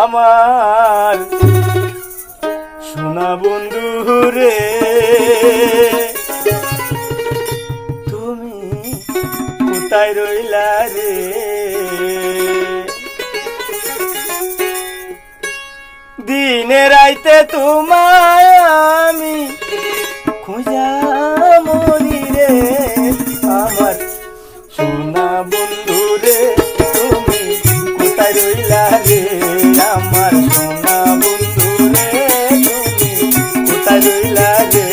আমার সোনা বন্ধু রে, তুমি কোথায় রইলা রে? দিনে রাইতে তোমায় আমি খুঁজা মরি রে। আমার সোনা বন্ধু রে, তুমি কোথায় রইলা রে? আমার সোনা বন্ধু রে, তুমি কোথায় রইলা রে?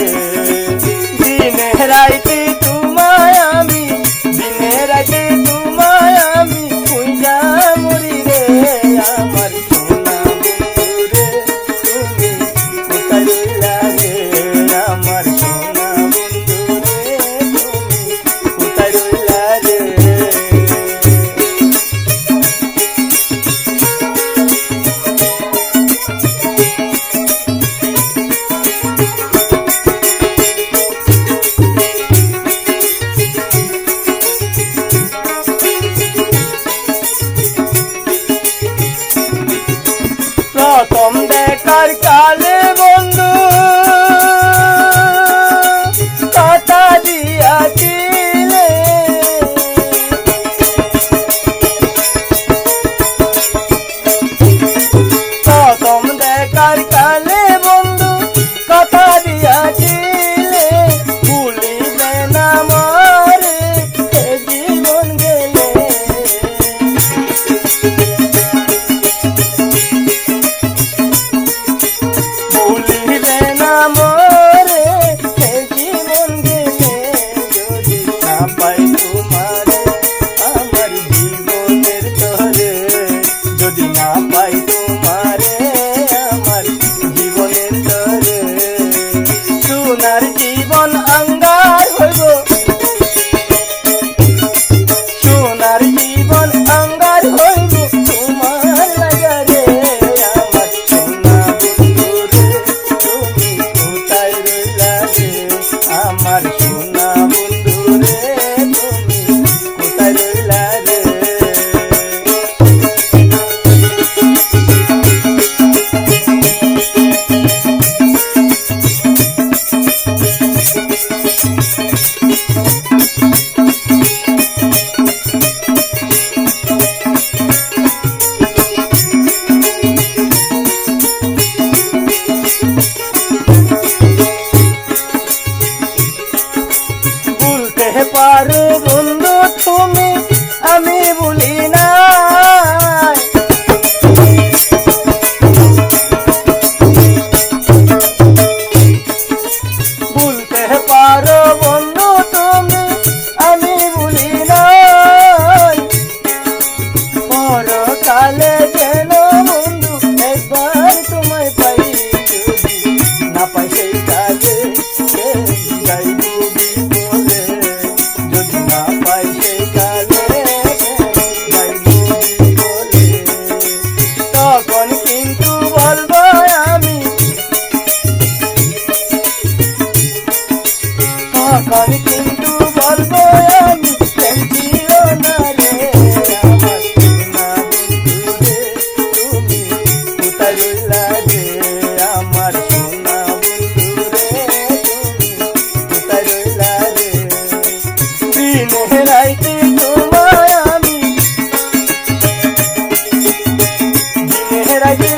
দিনে রাইতে তোমায় আমি, দিনে রাইতে তোমায় আমি খুঁজা মরি রে। আমার সোনা বন্ধু রে, তুমি কোথায় রইলা রে? আমার সোনা বন্ধু রে, তুমি কোথায় রইলা রে? প্রথম দেখার কালে বন্ধু কথা দিয়াছিলে, প্রথম দেখার কালে বন্ধু কথা দিয়াছিলে, ভুলিবে না মরে এ জীবন গেলে। ভুলিবে না মরে এ জীবন গেলে, যদি না পাই তোমারে আমার জীবনের তরে, যদি না পাই তোমারে আমার জীবনের তরে। সোনার জীবন আঙ্গার হইব, সোনার জীবন আঙ্গার হইব তোমার লাগা রে। আমার সোনা বন্ধু রে, তুমি কোথায় রইলা রে? আমার সোনা বন্ধু রে, তুমি কোথায় রইলা রে? ভুলতে পারো বন্ধু তুমি, আমি ভুলি না। ভুলতে পারো বন্ধু তুমি, আমি ভুলি না। পরকালে যেন বন্ধু একবার তোমায় পাই, যদি না পাই সেই কালে যাইব বিপদে। যদি না পাই সেই কালে যাইব বিপদে। তখন কিন্তু বলবো আমি, তখন কিন্তু বলবো আমি প্রেম ছিল না রে। আমার সোনা বন্ধু রে, তুমি কোথায় রইলা রে? আমার সোনা বন্ধু রে, তুমি কোথায় রইলা রে? দিনে রাইতে তোমায় আমি, দিনে রাইতে